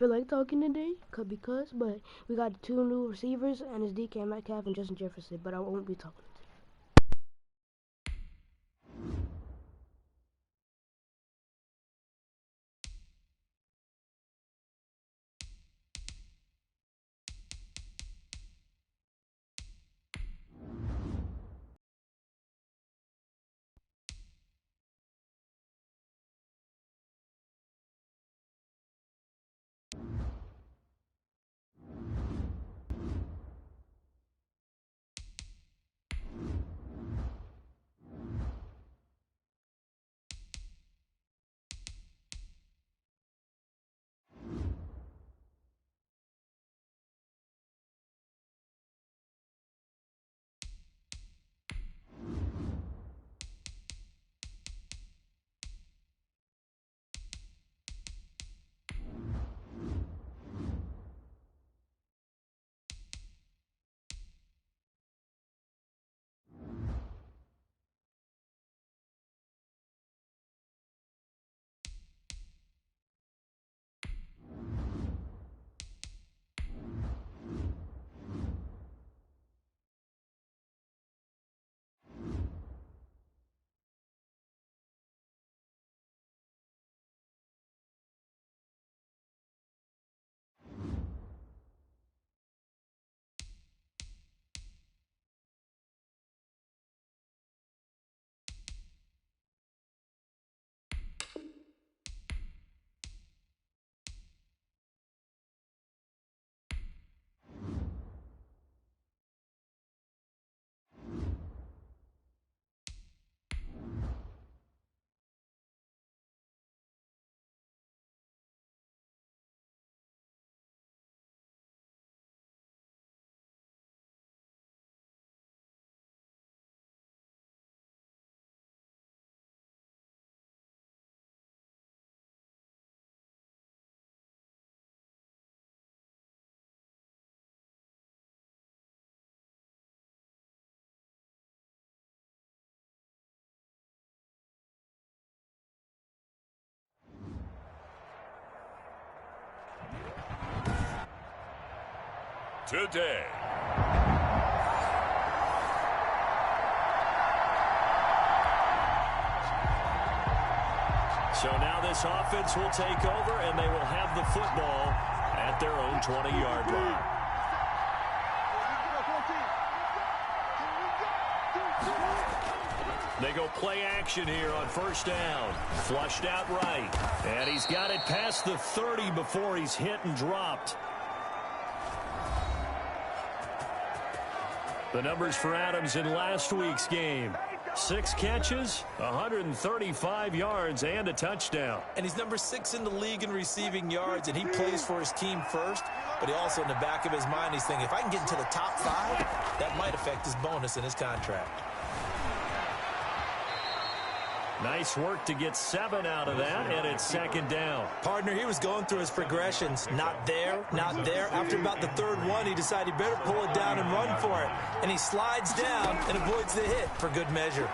feel like talking today but we got 2 new receivers, and it's DK Metcalf and Justin Jefferson, but I won't be talking. Today. So now this offense will take over, and they will have the football at their own 20-yard line. They go play action here on first down. Flushed out right. And he's got it past the 30 before he's hit and dropped. The numbers for Adams in last week's game. 6 catches, 135 yards, and a touchdown. And he's number 6 in the league in receiving yards, and he plays for his team first. But he also, in the back of his mind, he's thinking, if I can get into the top 5, that might affect his bonus in his contract. Nice work to get 7 out of that, and it's second down. Partner, he was going through his progressions. Not there, not there. After about the third one, he decided he better pull it down and run for it. And he slides down and avoids the hit for good measure.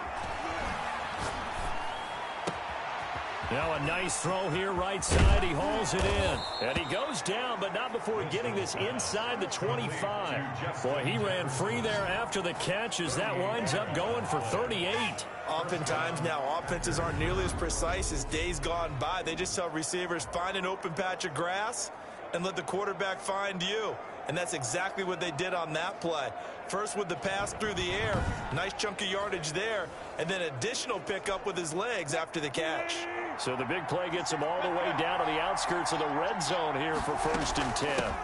Now a nice throw here right side. He hauls it in. And he goes down, but not before getting this inside the 25. Boy, he ran free there after the catch as that winds up going for 38. Oftentimes now offenses aren't nearly as precise as days gone by. They just tell receivers, find an open patch of grass and let the quarterback find you. And that's exactly what they did on that play. First with the pass through the air, nice chunk of yardage there, and then additional pickup with his legs after the catch. So the big play gets him all the way down to the outskirts of the red zone here for 1st and 10.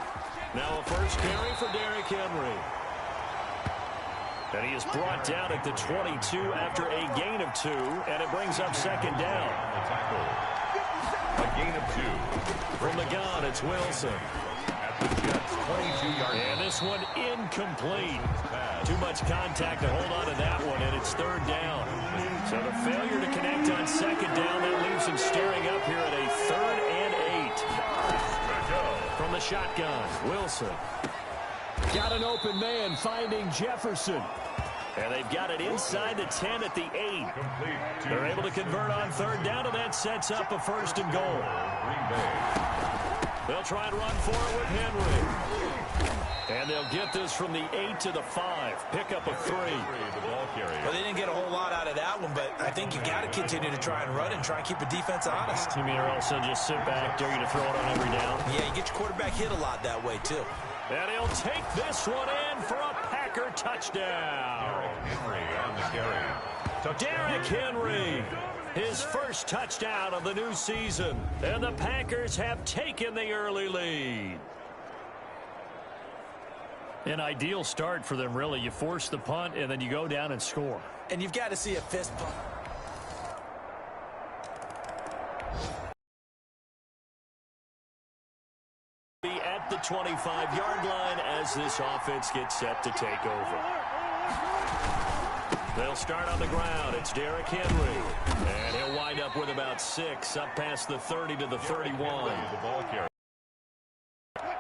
Now a first carry for Derrick Henry. And he is brought down at the 22 after a gain of 2, and it brings up second down. A gain of 2. From the gun, it's Wilson. At the Jets' 22-yard line. And this one incomplete. Too much contact to hold on to that one, and it's 3rd down. So the failure to connect on second down, that leaves him staring up here at a 3rd and 8. From the shotgun, Wilson. Got an open man finding Jefferson. And they've got it inside the 10 at the 8. They're able to convert on 3rd down, and that sets up a 1st and goal. They'll try and run for it with Henry. And they'll get this from the 8 to the 5. Pick up a 3. Well, they didn't get a whole lot out of that one, but I think you got to continue to try and run and try and keep the defense honest. You mean or else they'll just sit back, dare you to throw it on every down? Yeah, you get your quarterback hit a lot that way, too. And he'll take this one in for a Packer touchdown. Henry on the carry. Derrick Henry, his first touchdown of the new season. And the Packers have taken the early lead. An ideal start for them, really. You force the punt, and then you go down and score. And you've got to see a fist bump. At the 25-yard line as this offense gets set to take over. They'll start on the ground. It's Derrick Henry. And he'll wind up with about 6, up past the 30 to the 31.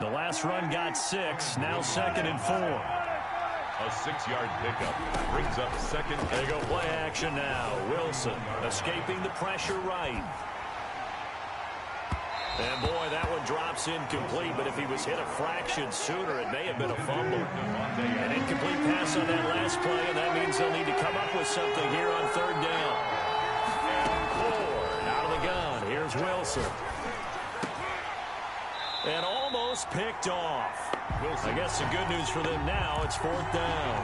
The last run got 6, now 2nd and 4. A 6-yard pickup brings up 2nd. They go play action now. Wilson escaping the pressure right. And, boy, that one drops incomplete, but if he was hit a fraction sooner, it may have been a fumble. An incomplete pass on that last play, and that means they'll need to come up with something here on 3rd down. And Ford out of the gun. Here's Wilson. And almost picked off. I guess the good news for them now, it's 4th down.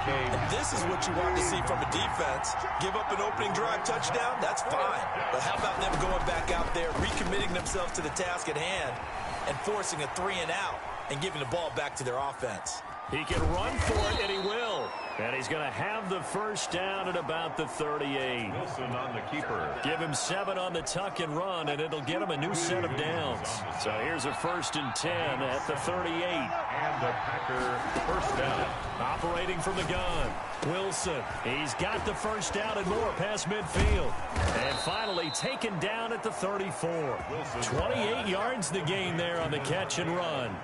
And this is what you want to see from a defense. Give up an opening drive touchdown, that's fine. But how about them going back out there, recommitting themselves to the task at hand, and forcing a 3-and-out and giving the ball back to their offense. He can run for it, and he will. And he's going to have the first down at about the 38. Wilson on the keeper. Give him 7 on the tuck and run, and it'll get him a new set of downs. So here's a 1st and 10 at the 38. And the Packer first down. Operating from the gun. Wilson, he's got the first down and more past midfield. And finally taken down at the 34. 28 yards the gain there on the catch and run.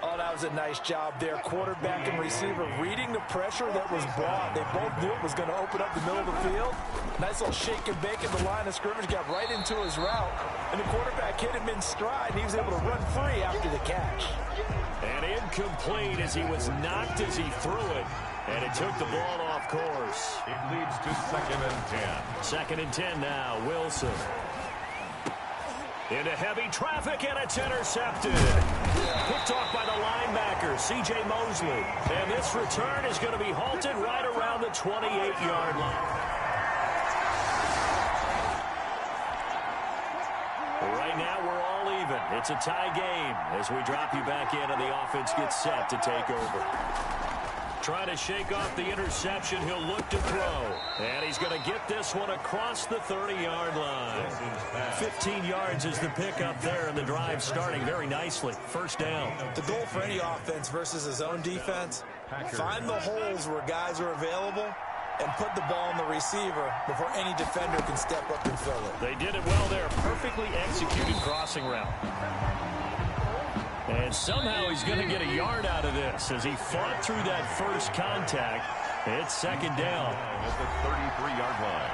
Oh, that was a nice job there. Quarterback and receiver reading the pressure that was brought. They both knew it was going to open up the middle of the field. Nice little shake and bake at the line of scrimmage. Got right into his route. And the quarterback hit him in stride. And he was able to run free after the catch. And incomplete as he was knocked as he threw it. And it took the ball off course. It leads to 2nd and 10. 2nd and 10 now. Wilson. Into heavy traffic, and it's intercepted. Picked off by the linebacker, C.J. Mosley. And this return is going to be halted right around the 28-yard line. Right now, we're all even. It's a tie game as we drop you back in and the offense gets set to take over. Trying to shake off the interception. He'll look to throw. And he's going to get this one across the 30-yard line. 15 yards is the pickup there, and the drive starting very nicely. First down. The goal for any offense versus his own defense, find the holes where guys are available and put the ball on the receiver before any defender can step up and fill it. They did it well there. Perfectly executed crossing route. And somehow he's going to get a yard out of this as he fought through that first contact. It's 2nd down. At the 33-yard line.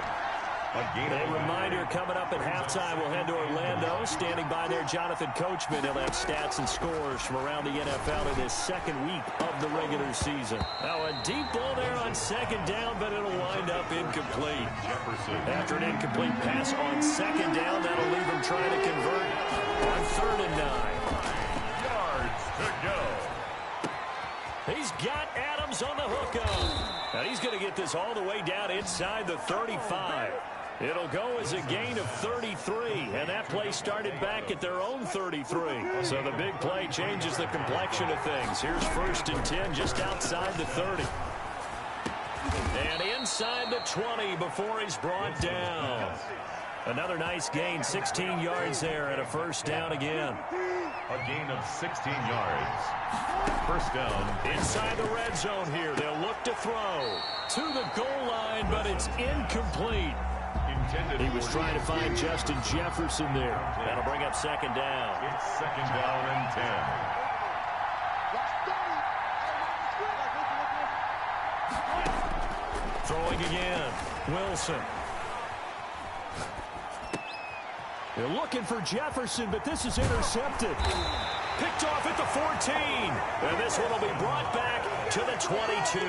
A reminder coming up at halftime. We'll head to Orlando. Standing by there, Jonathan Coachman. He'll have stats and scores from around the NFL in his 2nd week of the regular season. Now a deep ball there on 2nd down, but it'll wind up incomplete. After an incomplete pass on 2nd down, that'll leave him trying to convert on 3rd and 9. To go. He's got Adams on the hook up. And he's going to get this all the way down inside the 35. It'll go as a gain of 33. And that play started back at their own 33. So the big play changes the complexion of things. Here's 1st and 10 just outside the 30. And inside the 20 before he's brought down. Another nice gain, 16 yards there and a first down again. A gain of 16 yards. First down. Inside the red zone here. They'll look to throw to the goal line, but it's incomplete. He was trying to find Justin Jefferson there. That'll bring up 2nd down. It's 2nd down and 10. Throwing again. Wilson. They're looking for Jefferson, but this is intercepted. Picked off at the 14. And this one will be brought back to the 22.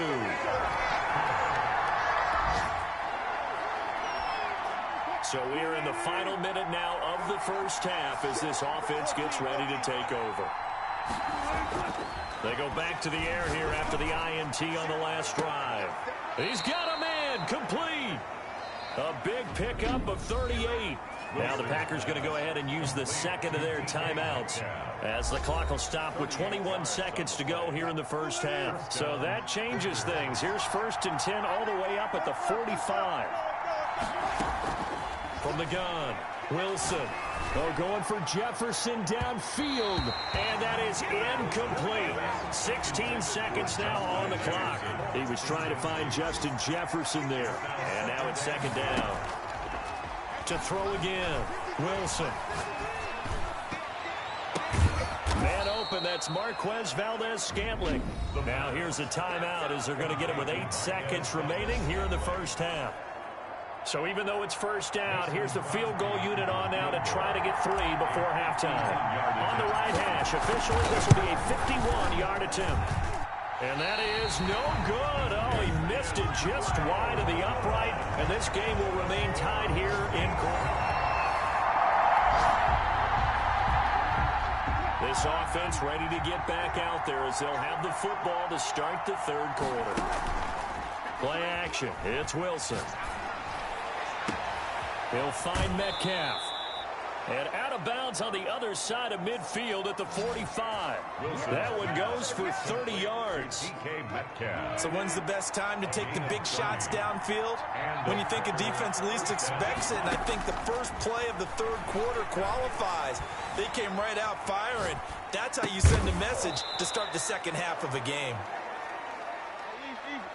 So we are in the final minute now of the first half as this offense gets ready to take over. They go back to the air here after the INT on the last drive. He's got a man, complete. A big pickup of 38. Now the Packers going to go ahead and use the second of their timeouts as the clock will stop with 21 seconds to go here in the first half. So that changes things. Here's 1st and 10 all the way up at the 45. From the gun, Wilson. Oh, going for Jefferson downfield. And that is incomplete. 16 seconds now on the clock. He was trying to find Justin Jefferson there. And now it's 2nd down. To throw again, Wilson. Man open, that's Marquez Valdez-Scantling. Now here's a timeout as they're going to get it with 8 seconds remaining here in the first half. So even though it's 1st down, here's the field goal unit on now to try to get 3 before halftime. On the right hash, officially this will be a 51-yard attempt. And that is no good. Oh, he missed it just wide of the upright. And this game will remain tied here in court. This offense ready to get back out there as they'll have the football to start the 3rd quarter. Play action. It's Wilson. He'll find Metcalf. And out of bounds on the other side of midfield at the 45. That one goes for 30 yards. So when's the best time to take the big shots downfield? When you think a defense least expects it, and I think the first play of the 3rd quarter qualifies. They came right out firing. That's how you send a message to start the 2nd half of a game.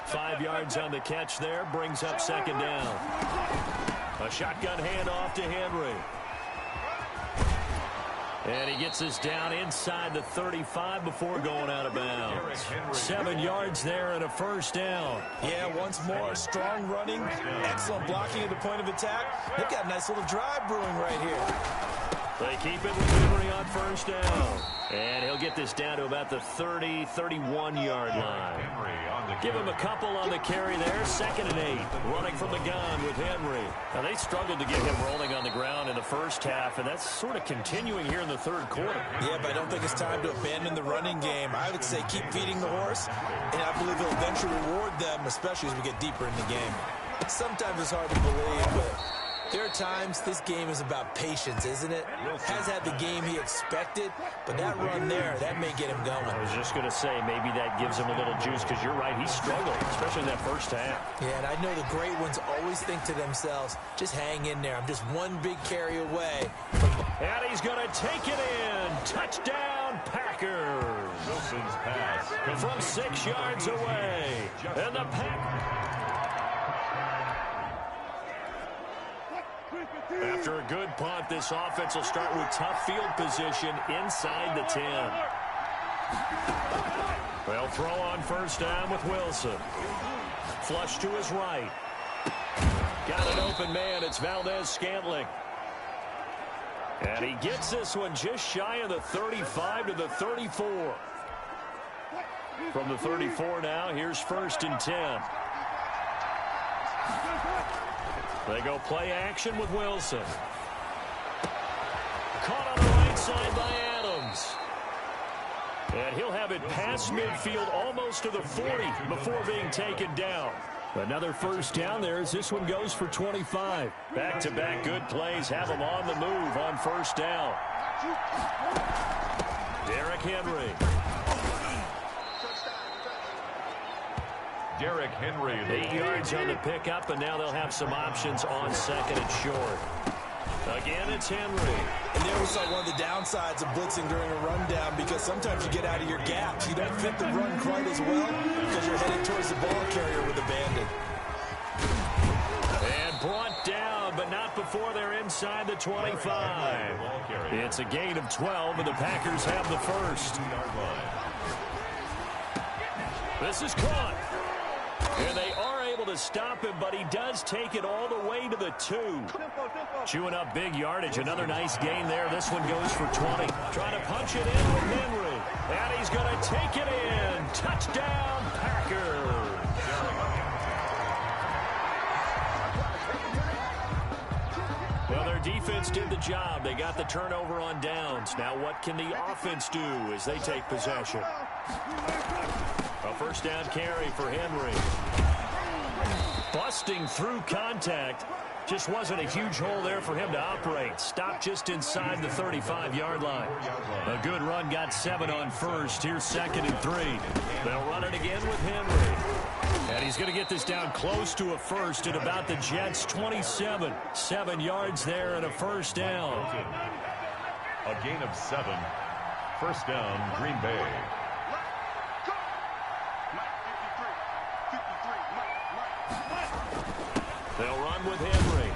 5 yards on the catch there, brings up 2nd down. A shotgun handoff to Henry. And he gets us down inside the 35 before going out of bounds. 7 yards there and a 1st down. Yeah, once more, strong running, excellent blocking at the point of attack. They've got a nice little drive brewing right here. They keep it with Henry on 1st down. And he'll get this down to about the 30, 31-yard line. Give him a couple on the carry there. 2nd and 8. Running from the gun with Henry. Now, they struggled to get him rolling on the ground in the first half, and that's sort of continuing here in the 3rd quarter. Yeah, but I don't think it's time to abandon the running game. I would say keep feeding the horse, and I believe it'll eventually reward them, especially as we get deeper in the game. Sometimes it's hard to believe, but there are times this game is about patience, isn't it? Has had the game he expected, but that run there, that may get him going. I was just going to say, maybe that gives him a little juice, because you're right, he struggled, especially in that first half. Yeah, and I know the great ones always think to themselves, just hang in there. I'm just one big carry away. And he's going to take it in. Touchdown, Packers. Wilson's pass From 6 yards away. And the Packers. After a good punt, this offense will start with tough field position inside the 10. They'll throw on 1st down with Wilson. Flush to his right. Got an open man. It's Valdez-Scantling. And he gets this one just shy of the 35 to the 34. From the 34 now, here's 1st and 10. They go play action with Wilson. Caught on the right side by Adams. And he'll have it past midfield almost to the 40 before being taken down. Another 1st down there as this one goes for 25. Back-to-back good plays have him on the move on 1st down. Derrick Henry. Derrick Henry. 8 yards on the pickup, and now they'll have some options on 2nd and short. Again, it's Henry. And there we saw one of the downsides of blitzing during a rundown, because sometimes you get out of your gaps. You don't fit the run quite as well because you're headed towards the ball carrier with a bandit. And brought down, but not before they're inside the 25. It's a gain of 12, and the Packers have the 1st. This is caught. And they are able to to stop him, but he does take it all the way to the 2. Chewing up big yardage. Another nice gain there. This one goes for 20. Trying to punch it in with Henry. And he's going to take it in. Touchdown, Packers. Well, their defense did the job. They got the turnover on downs. Now what can the offense do as they take possession? A first down carry for Henry. Busting through contact. Just wasn't a huge hole there for him to operate. Stopped just inside the 35-yard line. A good run, got 7 on first. Here's 2nd and 3. They'll run it again with Henry. And he's going to get this down close to a first at about the Jets' 27. 7 yards there and a first down. A gain of 7. First down, Green Bay. They'll run with Henry.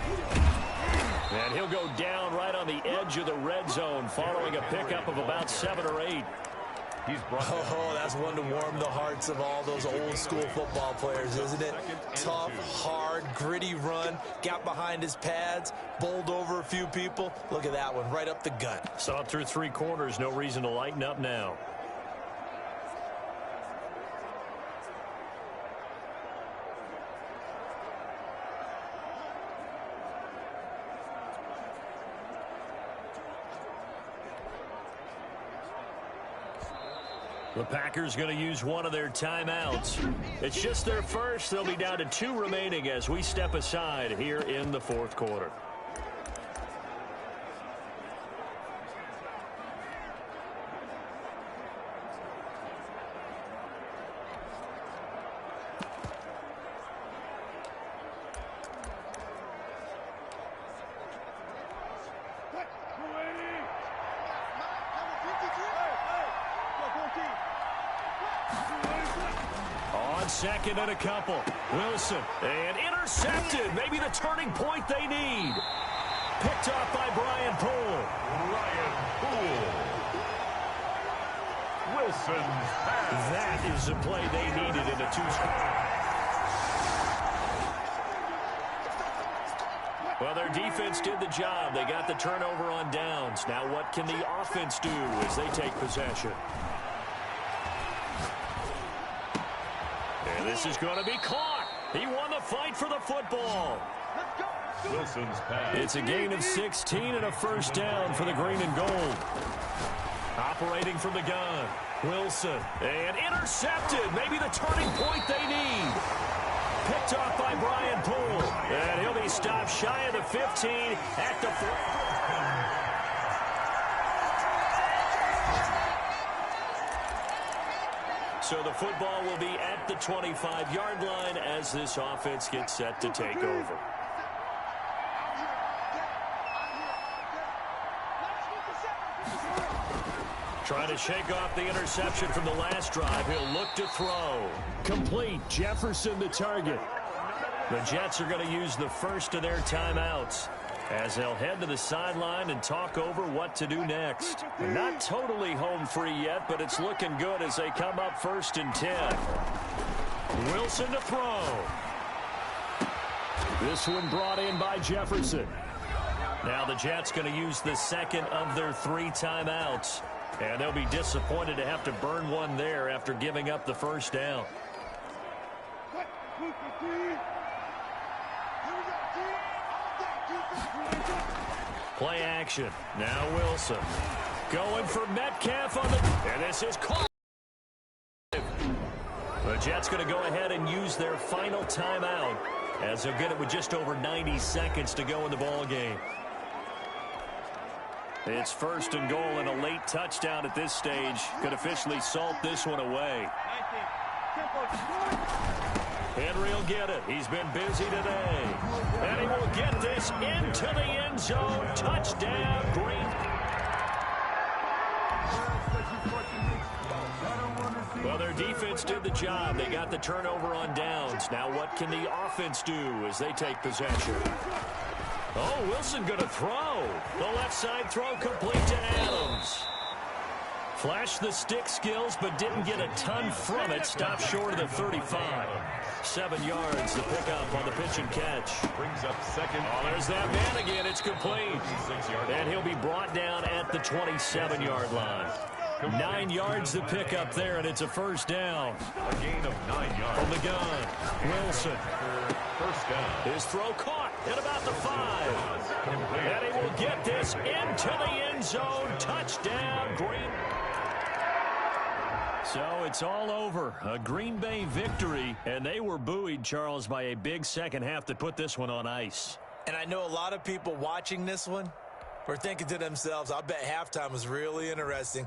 And he'll go down right on the edge of the red zone following a pickup of about 7 or 8. Oh, that's one to warm the hearts of all those old-school football players, isn't it? Tough, hard, gritty run. Got behind his pads, bowled over a few people. Look at that one, right up the gut. Saw it through 3 quarters. No reason to lighten up now. The Packers going to use one of their timeouts. It's just their first. They'll be down to 2 remaining as we step aside here in the 4th quarter. Second and a couple. Wilson. And intercepted. Maybe the turning point they need. Picked off by Brian Poole. Wilson's pass. That is the play they needed in a 2-score. Well, their defense did the job. They got the turnover on downs. Now what can the offense do as they take possession? And this is going to be caught. He won the fight for the football. Wilson's pass. It's a gain of 16 and a first down for the green and gold. Operating from the gun. Wilson. And intercepted. Maybe the turning point they need. Picked off by Brian Poole. And he'll be stopped shy of the 15 at the 4. So the football will be at the 25-yard line as this offense gets set to take over. Trying to shake off the interception from the last drive. He'll look to throw. Complete. Jefferson the target. The Jets are going to use the first of their timeouts as they'll head to the sideline and talk over what to do next. Not totally home free yet, but it's looking good as they come up 1st and 10. Wilson to throw. This one brought in by Jefferson. Now the Jets going to use the second of their 3 timeouts. And they'll be disappointed to have to burn one there after giving up the first down. Play action. Now Wilson. Going for Metcalf on the... And this is caught. The Jets going to go ahead and use their final timeout as they'll get it with just over 90 seconds to go in the ball game. It's 1st and goal and a late touchdown at this stage could officially salt this one away. Henry will get it. He's been busy today. And he will get this into the end zone. Touchdown, Green. Well, their defense did the job. They got the turnover on downs. Now what can the offense do as they take possession? Oh, Wilson going to throw. The left side throw complete to Adams. Flashed the stick skills, but didn't get a ton from it. Stopped short of the 35. 7 yards, the pickup on the pitch and catch. Brings up second. Oh, there's that man again. It's complete. 6-yard. And he'll be brought down at the 27-yard line. 9 yards the pickup there, and it's a first down. A gain of 9 yards. From the gun, Wilson. First down. His throw caught at about the 5. And he will get this into the end zone. Touchdown, Green. So it's all over. A Green Bay victory, and they were buoyed, Charles, by a big second half that put this one on ice. And I know a lot of people watching this one were thinking to themselves, I bet halftime was really interesting.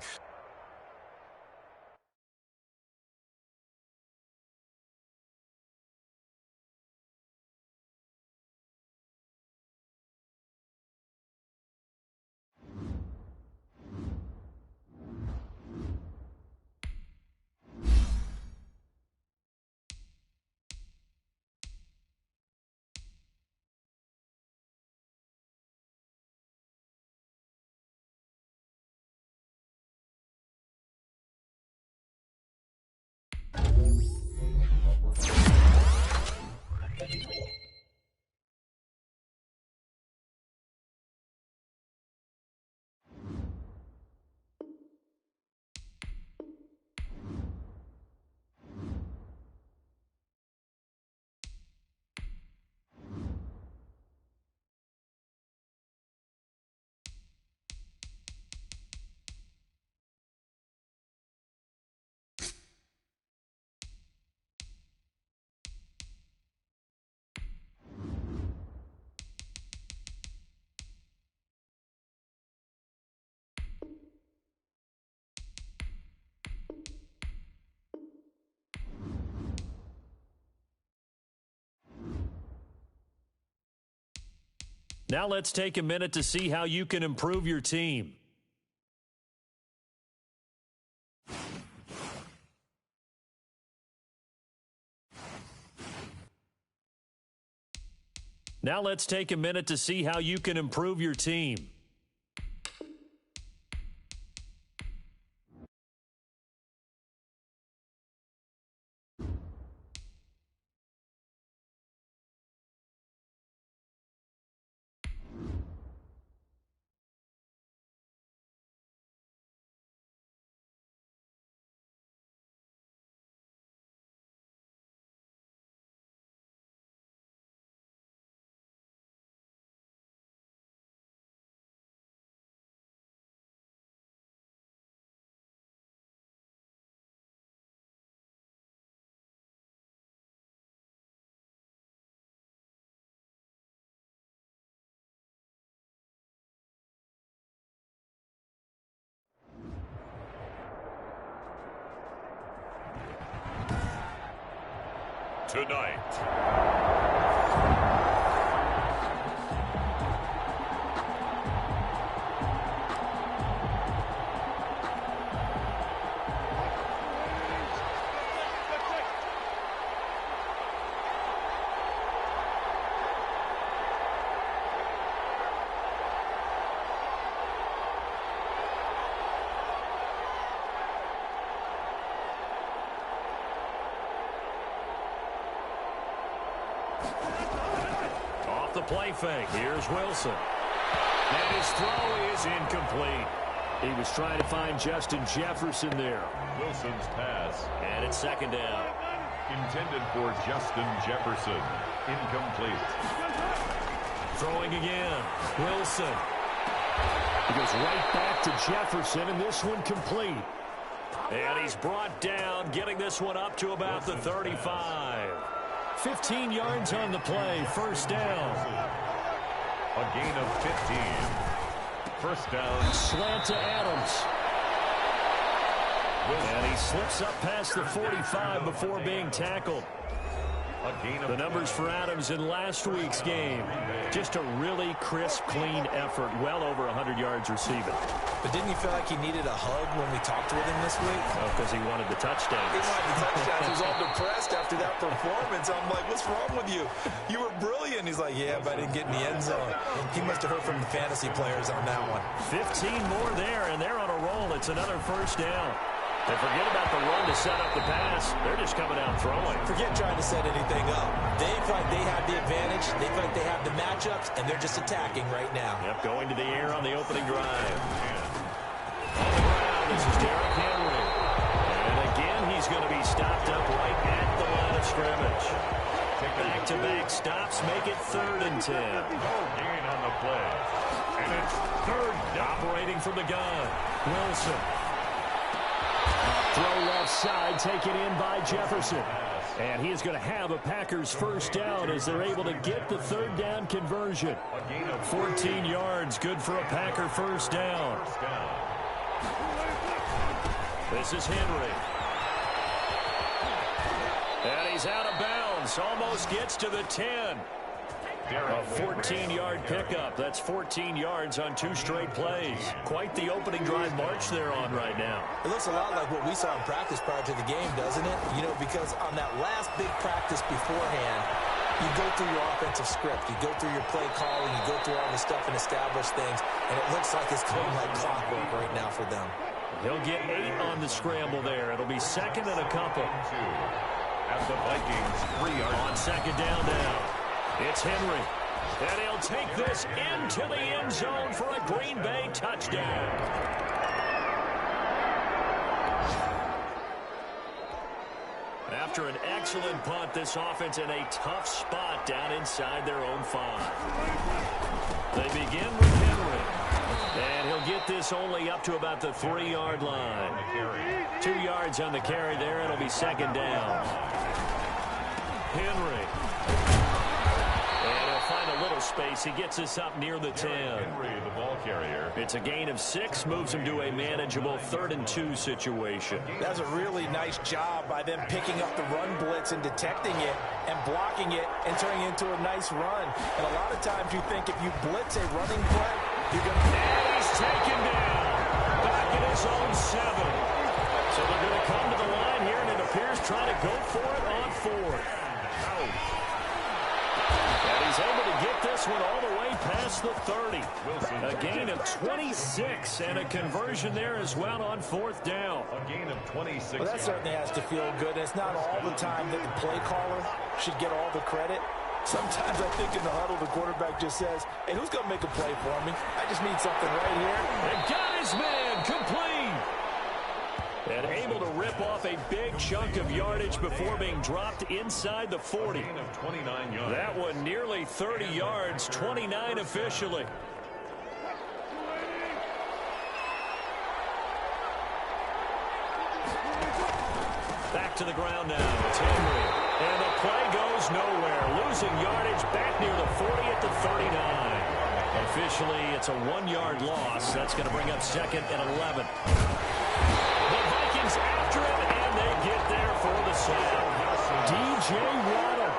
Now let's take a minute to see how you can improve your team. Now let's take a minute to see how you can improve your team. Tonight. Off the play fake. Here's Wilson. And his throw is incomplete. He was trying to find Justin Jefferson there. Wilson's pass. And it's second down. Intended for Justin Jefferson. Incomplete. Throwing again. Wilson. He goes right back to Jefferson, and this one complete. And he's brought down, getting this one up to about the 35. 15 yards on the play, first down. A gain of 15. First down. Slant to Adams. And he slips up past the 45 before being tackled. The numbers for Adams in last week's game. Just a really crisp, clean effort. Well over 100 yards receiving. But didn't you feel like he needed a hug when we talked with him this week? Oh, because he wanted the touchdown. He wanted the touchdowns. He was all depressed after that performance. I'm like, what's wrong with you? You were brilliant. He's like, yeah, but I didn't get in the end zone. He must have heard from the fantasy players on that one. 15 more there, and they're on a roll. It's another first down. They forget about the run to set up the pass. They're just coming out throwing. Forget trying to set anything up. They feel like they have the advantage. They feel like they have the matchups, and they're just attacking right now. Yep, going to the air on the opening drive. On the ground, this is Derrick Henry. And again, he's going to be stopped up right at the line of scrimmage. Back-to-back stops make it 3rd and 10. No gain on the play. And it's 3rd down. Operating from the gun, Wilson. Throw left side, taken in by Jefferson. And he is going to have a Packers first down as they're able to get the 3rd down conversion. 14 yards, good for a Packer first down. This is Henry. And he's out of bounds, almost gets to the 10. A 14-yard pickup. That's 14 yards on 2 straight plays. Quite the opening drive march they're on right now. It looks a lot like what we saw in practice prior to the game, doesn't it? You know, because on that last big practice beforehand, you go through your offensive script. You go through your play calling. You go through all the stuff and establish things. And it looks like it's going like clockwork right now for them. He'll get 8 on the scramble there. It'll be 2nd and a couple. At the Vikings 3 yards. On 2nd down now. It's Henry. And he'll take this into the end zone for a Green Bay touchdown. After an excellent punt, this offense in a tough spot down inside their own 5. They begin with Henry. And he'll get this only up to about the 3-yard line. 2 yards on the carry there. It'll be 2nd down. Henry. And he'll find a little space. He gets us up near the 10. Henry, the ball carrier. It's a gain of 6, moves him to a manageable 3rd and 2 situation. That's a really nice job by them picking up the run blitz and detecting it and blocking it and turning it into a nice run. And a lot of times you think if you blitz a running play, you're going to... And he's taken down. Back in his own 7. So they're going to come to the line here, and it appears trying to go for it on 4th. And he's able to get this one all the way past the 30. A gain of 26 and a conversion there as well on 4th down. A gain of 26. Well, that certainly has to feel good. It's not all the time that the play caller should get all the credit. Sometimes I think in the huddle, the quarterback just says, hey, who's going to make a play for me? I just need something right here. And got his man complete. And able to rip off a big chunk of yardage before being dropped inside the 40. A gain of 29 yards. That one nearly 30 yards, 29 officially. Back to the ground now. It's Henry. And the play goes nowhere. Losing yardage back near the 40 at the 39. Officially, it's a 1-yard loss. That's going to bring up 2nd and 11. The Vikings after it, and they get there for the sack. DJ Waddle.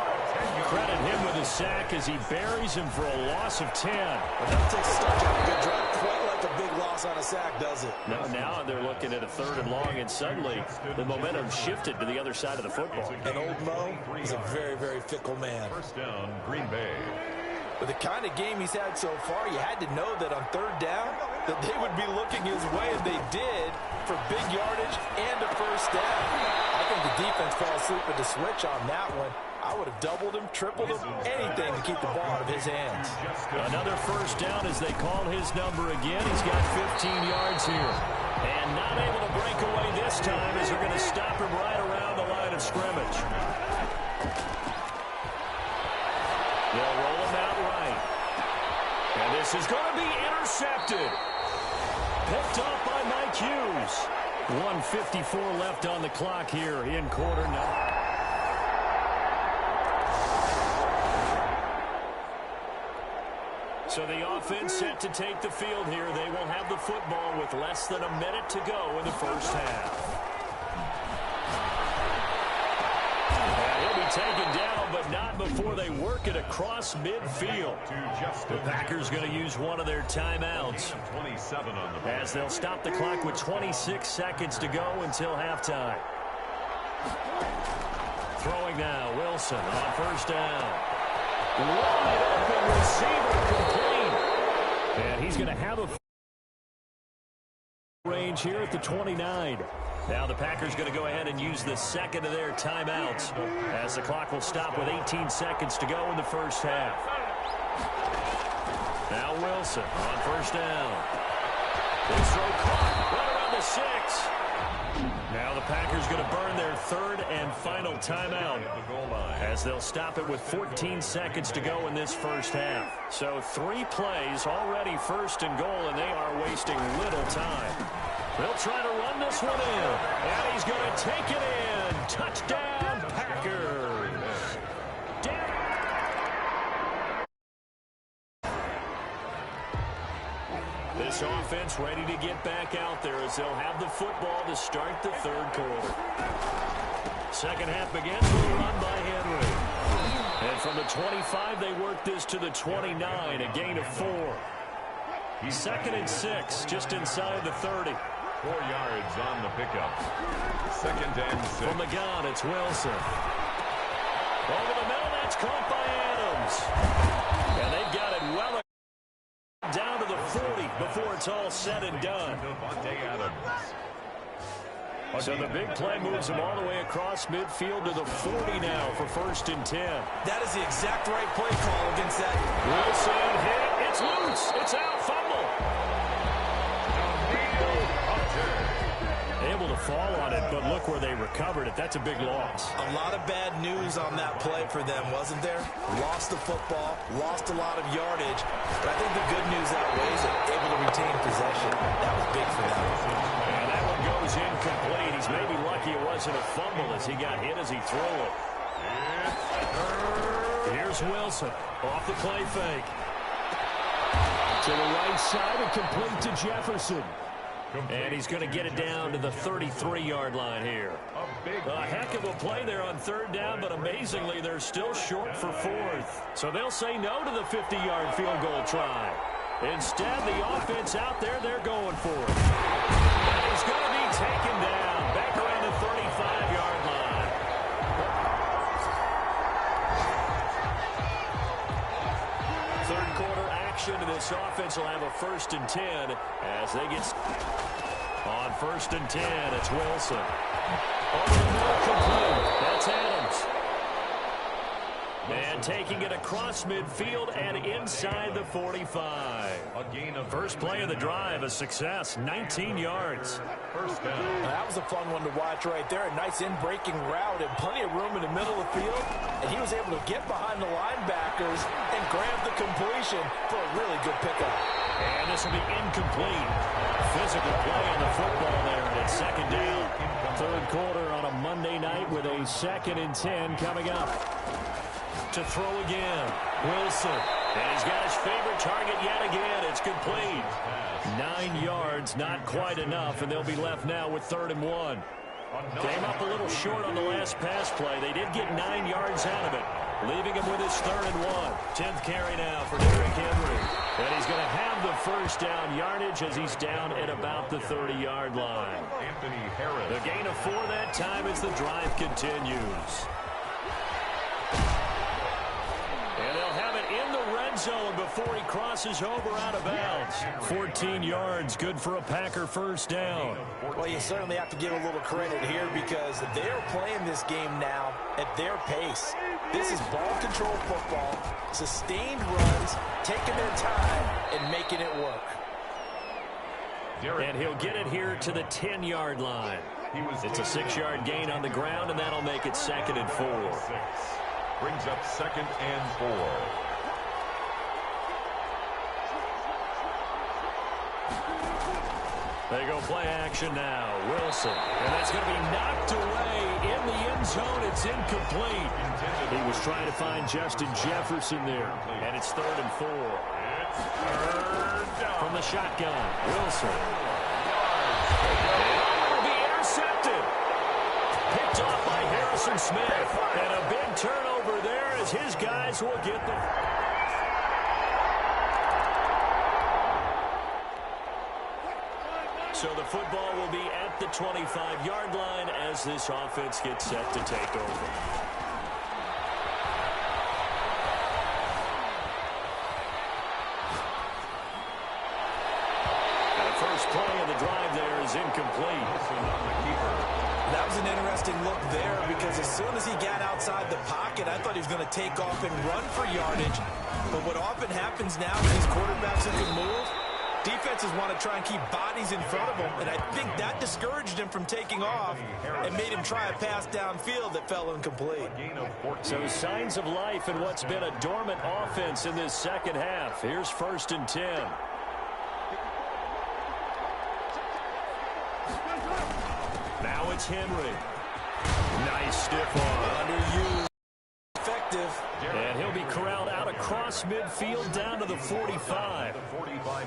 Credit him with a sack as he buries him for a loss of 10. But that takes a start to have a good drive. Quite like a big loss on a sack, does it? Now they're looking at a 3rd and long, and suddenly the momentum shifted to the other side of the football. And old Mo is a very, very fickle man. First down, Green Bay. With the kind of game he's had so far, you had to know that on 3rd down that they would be looking his way, and they did, for big yardage and a first down. I think the defense fell asleep at the switch on that one. I would have doubled him, tripled him, anything to keep the ball out of his hands. Another first down as they call his number again. He's got 15 yards here. And not able to break away this time as they're going to stop him right around the line of scrimmage. They'll roll him out right. And this is going to be intercepted. Picked up by Mike Hughes. 1:54 left on the clock here in quarter number. So the offense set to take the field here. They will have the football with less than a minute to go in the first half. And he'll be taken down, but not before they work it across midfield. The Packers going to use one of their timeouts as they'll stop the clock with 26 seconds to go until halftime. Throwing now, Wilson on first down. Wide open receiver complete. And he's going to have a range here at the 29. Now the Packers going to go ahead and use the second of their timeouts as the clock will stop with 18 seconds to go in the first half. Now Wilson on first down. This throw caught right around the 6. Now the Packers going to burn their third and final timeout as they'll stop it with 14 seconds to go in this first half. So 3 plays already first and goal, and they are wasting little time. They'll try to run this one in, and he's going to take it in. Touchdown, Packers. This offense ready to get back out there as they'll have the football to start the third quarter. Second half begins with a run by Henry. And from the 25, they work this to the 29, a gain of 4. Second and 6, just inside the 30. 4 yards on the pickup. Second and 6. From the gun, it's Wilson. Over the middle, that's caught by Adams. And they've got it well down to the 40 before it's all said and done. So the big play moves them all the way across midfield to the 40 now for first and 10. That is the exact right play call against that. Wilson hit. It's loose. It's out. Fumble. Able to fall on it, but look where they recovered it. That's a big loss. A lot of bad news on that play for them, wasn't there? Lost the football, lost a lot of yardage, but I think the good news outweighs it. Able to retain possession. That was big for them. And that one goes incomplete. He's maybe lucky it wasn't a fumble as he got hit as he threw it. Here's Wilson off the play fake. To the right side and complete to Jefferson. And he's going to get it down to the 33-yard line here. A heck of a play there on third down, but amazingly, they're still short for fourth. So they'll say no to the 50-yard field goal try. Instead, the offense out there, they're going for it. And he's going to be taken down back around the 35-yard line. Third quarter action, and this offense will have a first and 10 as they get on first and 10. It's Wilson. Over the middle, complete. That's Adams. And taking it across midfield and inside the 45. First play of the drive, a success, 19 yards. First down. That was a fun one to watch right there. A nice in-breaking route and plenty of room in the middle of the field. And he was able to get behind the linebackers and grab the completion for a really good pickup. And this will be incomplete. Physical play on the football there, and it's second down. Third quarter on a Monday night with a second and 10 coming up. To throw again, Wilson. And he's got his favorite target yet again. It's complete. 9 yards, not quite enough, and they'll be left now with 3rd and 1. Came up a little short on the last pass play. They did get 9 yards out of it, leaving him with his 3rd and 1. 10th carry now for Derrick Henry. And he's going to have the first down yardage as he's down at about the 30-yard line. The gain of 4 that time as the drive continues. And they'll have it in the red zone before he crosses over out of bounds. 14 yards, good for a Packer first down. Well, you certainly have to give a little credit here because they're playing this game now at their pace. This is ball control football, sustained runs, taking their time and making it work. And he'll get it here to the 10-yard line. It's a 6-yard gain on the ground, and that'll make it 2nd and 4. Brings up 2nd and 4. They go play action now. Wilson. And that's going to be knocked away in the end zone. It's incomplete. He was trying to find Justin Jefferson there. And it's 3rd and 4. From the shotgun. Wilson. And will be intercepted. Picked off by Harrison Smith. And a big turn So the football will be at the 25-yard line as this offense gets set to take over. First play of the drive there is incomplete. That was an interesting look there because as soon as he got outside the pocket, I thought he was going to take off and run for yardage. But what often happens now with these quarterbacks who can move, defenses want to try and keep bodies in front of them, and I think that discouraged him from taking off and made him try a pass downfield that fell incomplete. So signs of life in what's been a dormant offense in this second half. Here's 1st and 10. Now it's Henry. Nice stiff arm. Underused. Effective. And he'll be corralled out across midfield down to the 45.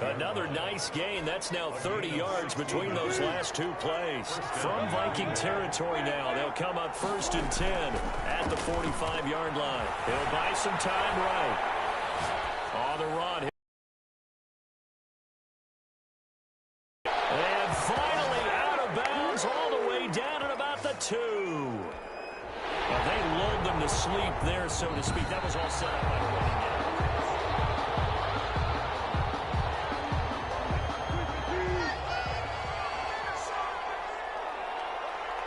Another nice gain. That's now 30 yards between those last two plays. From Viking territory now, they'll come up 1st and 10 at the 45-yard line. He'll buy some time right. On the run. And finally out of bounds all the way down at about the 2. Well, they lulled them to sleep there, so to speak. That was all set up by the running game.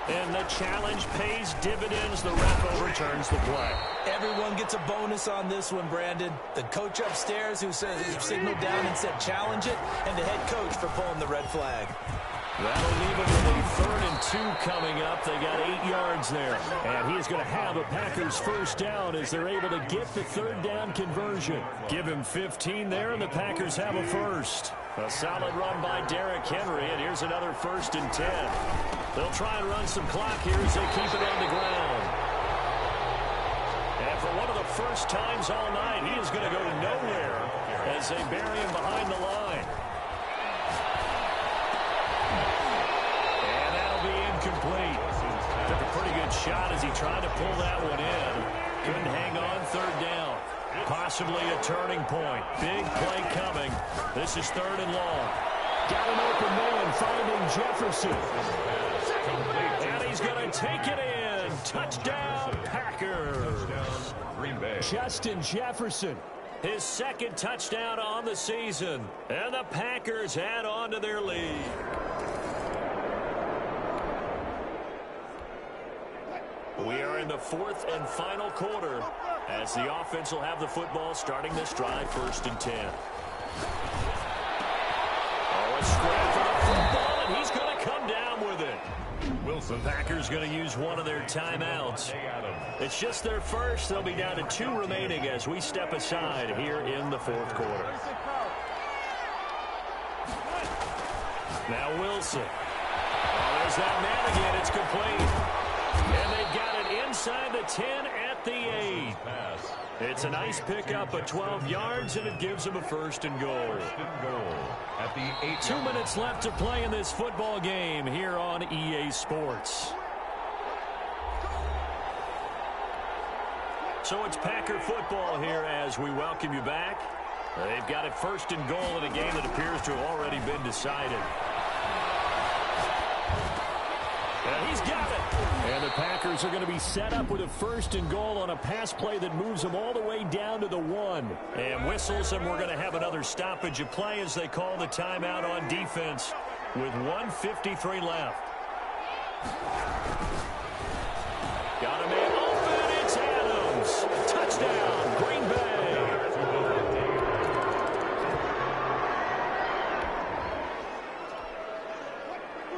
And the challenge pays dividends. The ref overturns the play. Everyone gets a bonus on this one, Brandon. The coach upstairs who signaled down and said challenge it, and the head coach for pulling the red flag. That'll leave them with a 3rd and 2 coming up. They got 8 yards there. And he is going to have a Packers first down as they're able to get the 3rd down conversion. Give him 15 there, and the Packers have a first. A solid run by Derrick Henry, and here's another 1st and 10. They'll try and run some clock here as they keep it on the ground. And for one of the first times all night, he is going to go nowhere as they bury him behind the line. Complete. Took a pretty good shot as he tried to pull that one in. Couldn't hang on 3rd down. Possibly a turning point. Big play coming. This is 3rd and long. Got an open man finding Jefferson. And he's going to take it in. Touchdown, Packers. Justin Jefferson. His 2nd touchdown on the season. And the Packers add on to their lead. We are in the 4th and final quarter as the offense will have the football starting this drive 1st and 10. Oh, a scramble for the football, and he's going to come down with it. Wilson. The Packers going to use one of their timeouts. It's just their first. They'll be down to 2 remaining as we step aside here in the 4th quarter. Now Wilson. Oh, there's that man again. It's complete. And they've got it inside the 10 at the 8. It's a nice pickup of 12 yards, and it gives them a 1st and goal. At the 8. 2 minutes left to play in this football game here on EA Sports. So it's Packer football here as we welcome you back. They've got it 1st and goal in a game that appears to have already been decided. And he's got it. And the Packers are going to be set up with a 1st and goal on a pass play that moves them all the way down to the 1. And whistles, and we're going to have another stoppage of play as they call the timeout on defense with 1:53 left. Got a man open. It's Adams. Touchdown, Green Bay.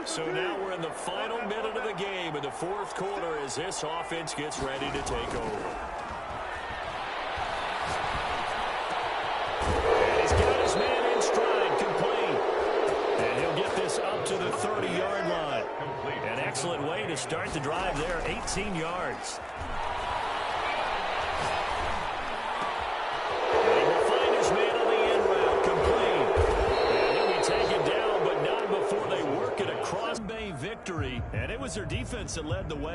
So now we're in the final minute of the game in the 4th quarter as this offense gets ready to take over. And he's got his man in stride, complete. And he'll get this up to the 30-yard line. An excellent way to start the drive there, 18 yards. And he'll find his man on the end route, complete. And he'll be taken down, but not before they work it across. Bay victory, and it was their defense that led the way.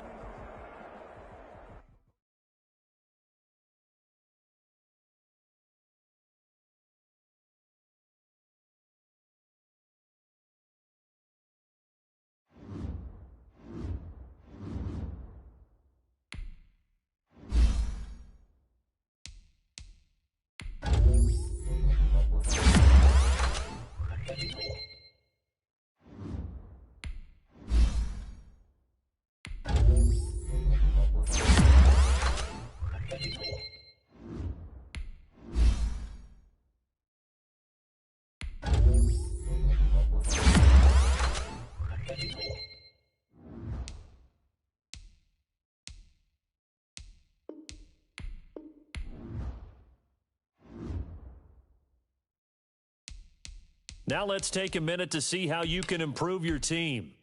Now let's take a minute to see how you can improve your team.